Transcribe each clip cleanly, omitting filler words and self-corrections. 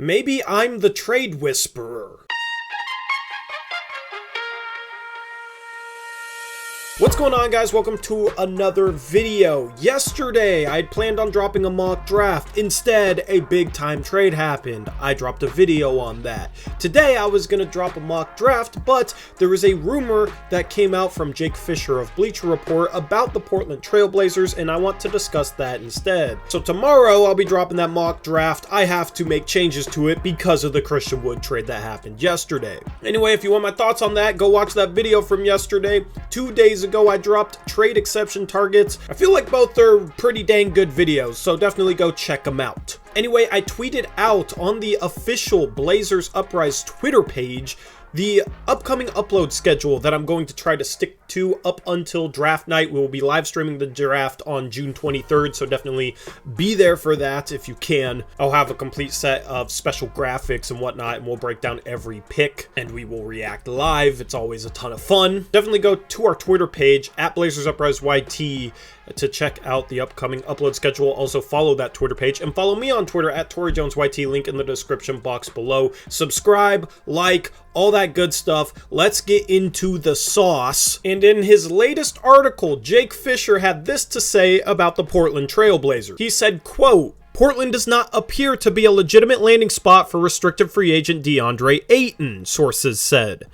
Maybe I'm the trade whisperer. What's going on, guys? Welcome to another video. Yesterday, I had planned on dropping a mock draft. Instead, a big time trade happened. I dropped a video on that. Today, I was going to drop a mock draft, but there was a rumor that came out from Jake Fisher of Bleacher Report about the Portland Trail Blazers, and I want to discuss that instead. So tomorrow, I'll be dropping that mock draft. I have to make changes to it because of the Christian Wood trade that happened yesterday. Anyway, if you want my thoughts on that, go watch that video from yesterday. 2 days ago, I dropped trade exception targets. I feel like both are pretty dang good videos, so definitely go check them out. Anyway, I tweeted out on the official Blazers Uprise Twitter page the upcoming upload schedule that I'm going to try to stick to up until draft night. We will be live streaming the draft on June 23rd, so definitely be there for that if you can. I'll have a complete set of special graphics and whatnot, and we'll break down every pick, and we will react live. It's always a ton of fun. Definitely go to our Twitter page, at Blazers Uprise YT, to check out the upcoming upload schedule. Also follow that Twitter page, and follow me on Twitter at ToryJonesYT, link in the description box below. Subscribe, like, all that good stuff. Let's get into the sauce. And in his latest article, Jake Fisher had this to say about the Portland Trail Blazers. He said, quote, "Portland does not appear to be a legitimate landing spot for restricted free agent DeAndre Ayton," sources said.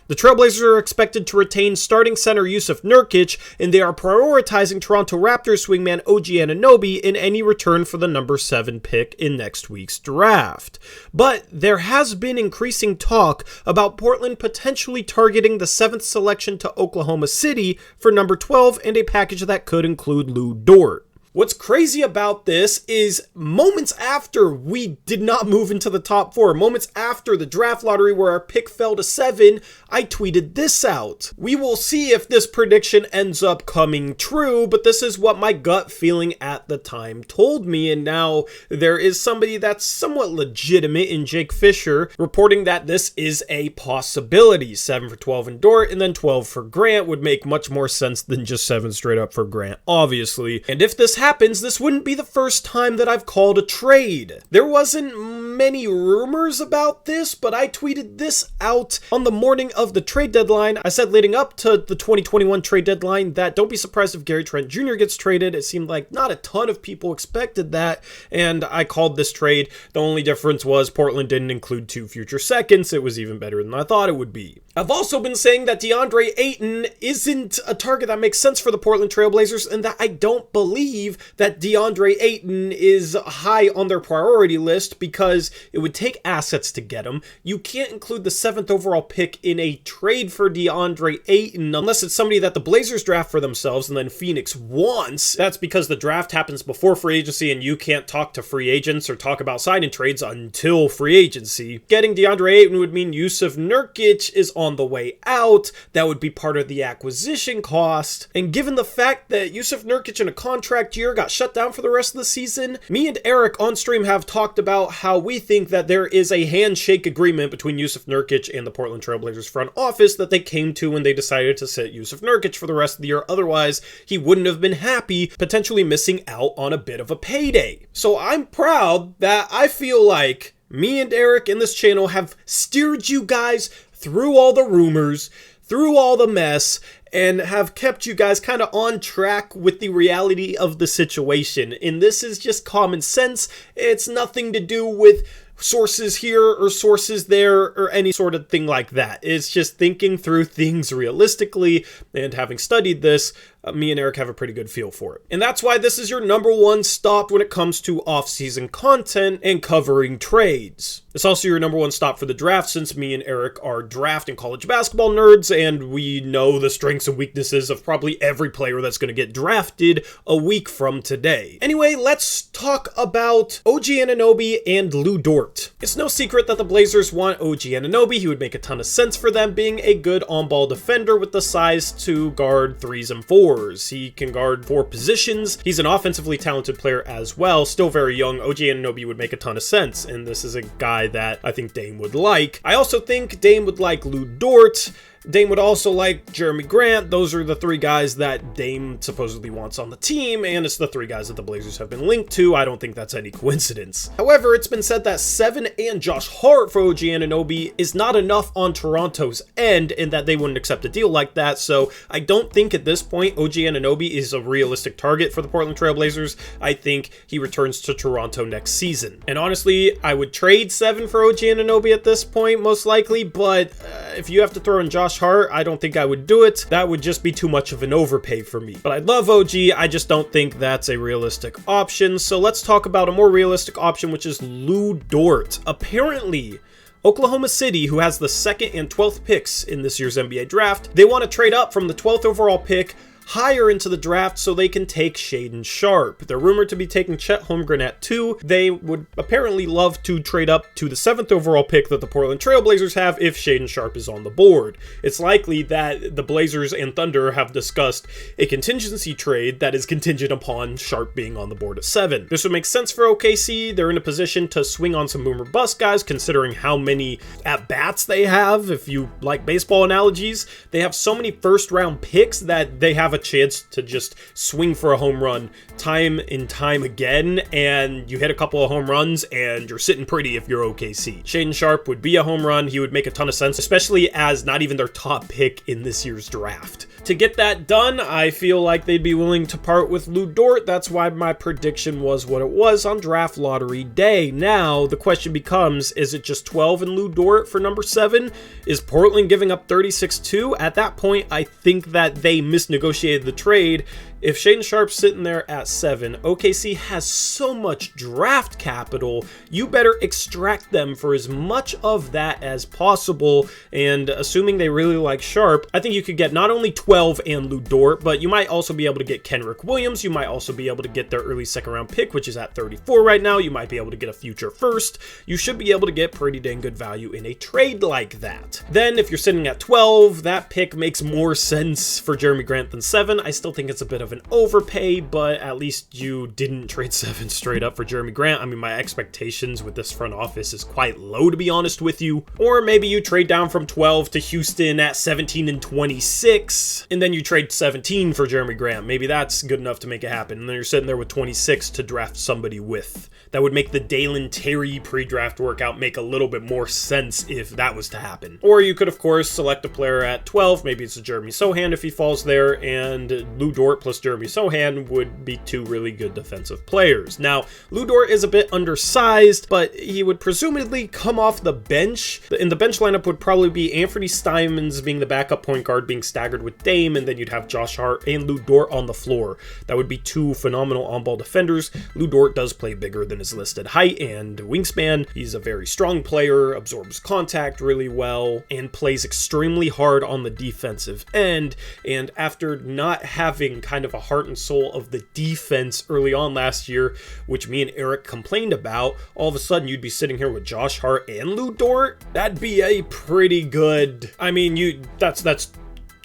The Trailblazers are expected to retain starting center Jusuf Nurkic, and they are prioritizing Toronto Raptors swingman OG Anunoby in any return for the number 7 pick in next week's draft. But there has been increasing talk about Portland potentially targeting the 7th selection to Oklahoma City for number 12 and a package that could include Dort. What's crazy about this is moments after we did not move into the top 4, moments after the draft lottery where our pick fell to 7, I tweeted this out. We will see if this prediction ends up coming true, but this is what my gut feeling at the time told me, and now there is somebody that's somewhat legitimate in Jake Fisher reporting that this is a possibility. 7 for 12 in Dort, and then 12 for Grant would make much more sense than just 7 straight up for Grant, obviously. And if this happens, this wouldn't be the first time that I've called a trade. There wasn't many rumors about this, but I tweeted this out on the morning of the trade deadline. I said leading up to the 2021 trade deadline that don't be surprised if Gary Trent Jr. gets traded. It seemed like not a ton of people expected that, and I called this trade. The only difference was Portland didn't include 2 future seconds. It was even better than I thought it would be. I've also been saying that DeAndre Ayton isn't a target that makes sense for the Portland Trail Blazers, and that I don't believe that DeAndre Ayton is high on their priority list because it would take assets to get him. You can't include the 7th overall pick in a trade for DeAndre Ayton unless it's somebody that the Blazers draft for themselves and then Phoenix wants. That's because the draft happens before free agency and you can't talk to free agents or talk about signing trades until free agency. Getting DeAndre Ayton would mean Jusuf Nurkic is on the way out. That would be part of the acquisition cost. And given the fact that Jusuf Nurkic in a contract year got shut down for the rest of the season, me and Eric on stream have talked about how we think that there is a handshake agreement between Jusuf Nurkic and the Portland Trail Blazers front office that they came to when they decided to sit Jusuf Nurkic for the rest of the year. Otherwise, he wouldn't have been happy, potentially missing out on a bit of a payday. So I'm proud that I feel like me and Eric in this channel have steered you guys through all the rumors, through all the mess, and have kept you guys kind of on track with the reality of the situation. And this is just common sense. It's nothing to do with sources here or sources there or any sort of thing like that. It's just thinking through things realistically, and having studied this, me and Eric have a pretty good feel for it. And that's why this is your #1 stop when it comes to off-season content and covering trades. It's also your #1 stop for the draft, since me and Eric are draft and college basketball nerds, and we know the strengths and weaknesses of probably every player that's going to get drafted a week from today. Anyway, let's talk about OG Anunoby and Dort. It's no secret that the Blazers want OG Anunoby. He would make a ton of sense for them, being a good on-ball defender with the size to guard 3s and 4s. He can guard 4 positions. He's an offensively talented player as well. Still very young. OG Anunoby would make a ton of sense, and this is a guy that I think Dame would like. I also think Dame would like Dort. Dame would also like Jeremy Grant. Those are the 3 guys that Dame supposedly wants on the team, and it's the 3 guys that the Blazers have been linked to. I don't think that's any coincidence. However, it's been said that 7 and Josh Hart for OG Anunoby is not enough on Toronto's end, and that they wouldn't accept a deal like that. So I don't think at this point OG Anunoby is a realistic target for the Portland Trail Blazers. I think he returns to Toronto next season. And honestly, I would trade 7 for OG Anunoby at this point, most likely, but if you have to throw in Josh Hart, I don't think I would do it. That would just be too much of an overpay for me. But I love OG, I just don't think that's a realistic option. So let's talk about a more realistic option, which is Lu Dort. Apparently, Oklahoma City, who has the 2nd and 12th picks in this year's NBA draft, they want to trade up from the 12th overall pick higher into the draft so they can take Shaedon Sharpe. They're rumored to be taking Chet Holmgren at 2. They would apparently love to trade up to the 7th overall pick that the Portland Trail Blazers have if Shaedon Sharpe is on the board. It's likely that the Blazers and Thunder have discussed a contingency trade that is contingent upon Sharpe being on the board at 7. This would make sense for OKC. They're in a position to swing on some boomer bust guys, considering how many at-bats they have. If you like baseball analogies, they have so many first-round picks that they have a chance to just swing for a home run time and time again, and you hit a couple of home runs and you're sitting pretty if you're OKC. Shaedon Sharpe would be a home run. He would make a ton of sense, especially as not even their top pick in this year's draft. To get that done, I feel like they'd be willing to part with Lu Dort. That's why my prediction was what it was on draft lottery day. Now, the question becomes, is it just 12 and Lu Dort for number 7? Is Portland giving up 36-2? At that point, I think that they misnegotiated the trade. If Shaedon Sharpe's sitting there at 7, OKC has so much draft capital, you better extract them for as much of that as possible. And assuming they really like Sharpe, I think you could get not only 12 and Lu Dort, but you might also be able to get Kenrick Williams. You might also be able to get their early 2nd round pick, which is at 34 right now. You might be able to get a future first. You should be able to get pretty dang good value in a trade like that. Then if you're sitting at 12, that pick makes more sense for Jeremy Grant than 7. I still think it's a bit of an overpay, but at least you didn't trade 7 straight up for Jeremy Grant. I mean, my expectations with this front office is quite low, to be honest with you. Or maybe you trade down from 12 to Houston at 17 and 26, and then you trade 17 for Jeremy Grant. Maybe that's good enough to make it happen. And then you're sitting there with 26 to draft somebody with. That would make the Dalen Terry pre-draft workout make a little bit more sense if that was to happen. Or you could, of course, select a player at 12. Maybe it's a Jeremy Sohan if he falls there, and Lu Dort plus Jeremy Sohan would be 2 really good defensive players. Now, Lu Dort is a bit undersized, but he would presumably come off the bench. In the bench lineup would probably be Anthony Simons being the backup point guard, being staggered with Dame, and then you'd have Josh Hart and Lu Dort on the floor. That would be 2 phenomenal on-ball defenders. Lu Dort does play bigger than his listed height and wingspan. He's a very strong player, absorbs contact really well, and plays extremely hard on the defensive end. And after not having kind of a heart and soul of the defense early on last year, which me and Eric complained about, all of a sudden you'd be sitting here with Josh Hart and Lu Dort. That'd be a pretty good, I mean, that's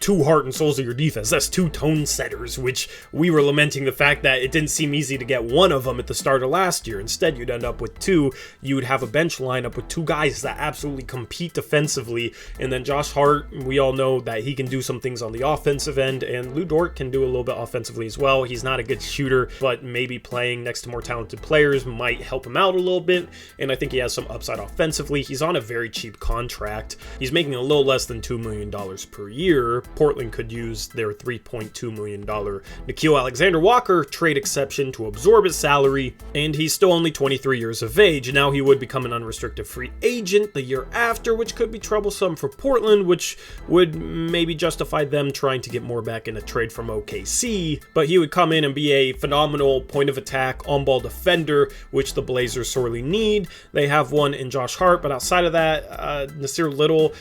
2 heart and souls of your defense. That's 2 tone setters, which we were lamenting the fact that it didn't seem easy to get one of them at the start of last year. Instead, you'd end up with 2. You would have a bench lineup with 2 guys that absolutely compete defensively. And then Josh Hart, we all know that he can do some things on the offensive end, and Lu Dort can do a little bit offensively as well. He's not a good shooter, but maybe playing next to more talented players might help him out a little bit. And I think he has some upside offensively. He's on a very cheap contract. He's making a little less than $2 million per year. Portland could use their $3.2 million Nickeil Alexander-Walker trade exception to absorb his salary, and he's still only 23 years of age. Now he would become an unrestricted free agent the year after, which could be troublesome for Portland, which would maybe justify them trying to get more back in a trade from OKC, but he would come in and be a phenomenal point of attack on-ball defender, which the Blazers sorely need. They have one in Josh Hart, but outside of that, Nasir Little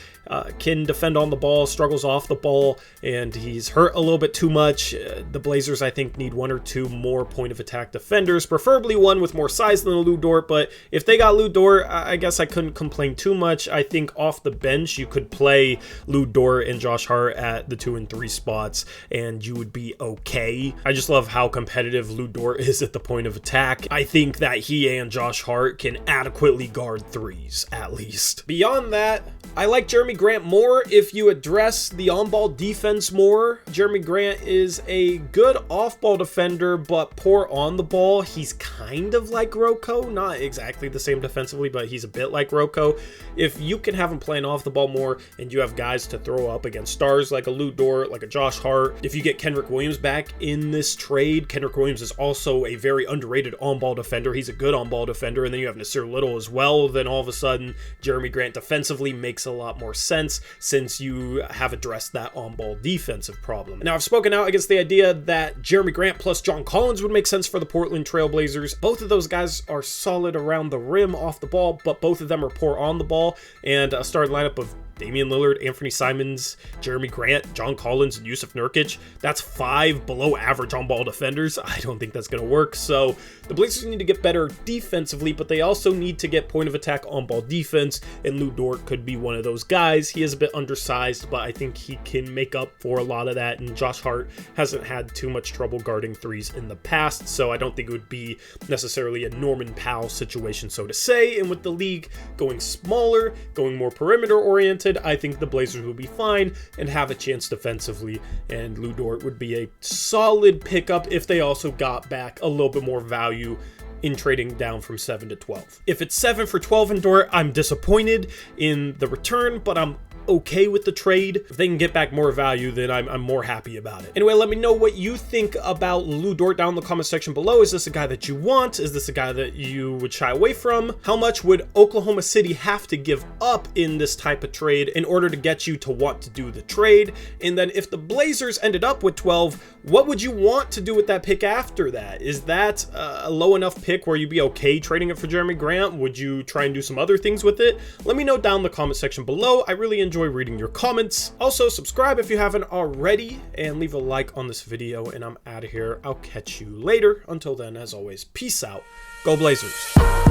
can defend on the ball, struggles off the ball ball, and he's hurt a little bit too much. The Blazers, I think, need one or two more point of attack defenders, preferably one with more size than Lu Dort, but if they got Lu Dort, I guess I couldn't complain too much. I think off the bench, you could play Lu Dort and Josh Hart at the 2 and 3 spots, and you would be okay. I just love how competitive Lu Dort is at the point of attack. I think that he and Josh Hart can adequately guard threes, at least. Beyond that, I like Jeremy Grant more if you address the on-ball defense more. Jeremy Grant is a good off-ball defender, but poor on the ball. He's kind of like Rocco, not exactly the same defensively, but he's a bit like Rocco. If you can have him playing off the ball more and you have guys to throw up against stars like a Lu Dort, like a Josh Hart, if you get Kendrick Williams back in this trade, Kendrick Williams is also a very underrated on-ball defender. He's a good on-ball defender, and then you have Nasir Little as well. Then all of a sudden, Jeremy Grant defensively makes a lot more sense since you have addressed that on-ball defensive problem. Now, I've spoken out against the idea that Jeremy Grant plus John Collins would make sense for the Portland Trail Blazers. Both of those guys are solid around the rim off the ball, but both of them are poor on the ball, and a starting lineup of Damian Lillard, Anthony Simons, Jeremy Grant, John Collins, and Jusuf Nurkic. That's 5 below average on-ball defenders. I don't think that's going to work. So the Blazers need to get better defensively, but they also need to get point of attack on-ball defense, and Lu Dort could be one of those guys. He is a bit undersized, but I think he can make up for a lot of that, and Josh Hart hasn't had too much trouble guarding threes in the past, so I don't think it would be necessarily a Norman Powell situation, so to say. And with the league going smaller, going more perimeter-oriented, I think the Blazers will be fine and have a chance defensively, and Lu Dort would be a solid pickup if they also got back a little bit more value in trading down from 7 to 12. If it's 7 for 12 in Dort, I'm disappointed in the return, but I'm okay with the trade. If they can get back more value, then I'm more happy about it. Anyway, let me know what you think about Lu Dort down in the comment section below. Is this a guy that you want? Is this a guy that you would shy away from? How much would Oklahoma City have to give up in this type of trade in order to get you to want to do the trade? And then if the Blazers ended up with 12, what would you want to do with that pick after that? Is that a low enough pick where you'd be okay trading it for Jeremy Grant? Would you try and do some other things with it? Let me know down in the comment section below. I really enjoy reading your comments. Also, subscribe if you haven't already, and leave a like on this video, and I'm out of here. I'll catch you later. Until then, as always, peace out. Go Blazers.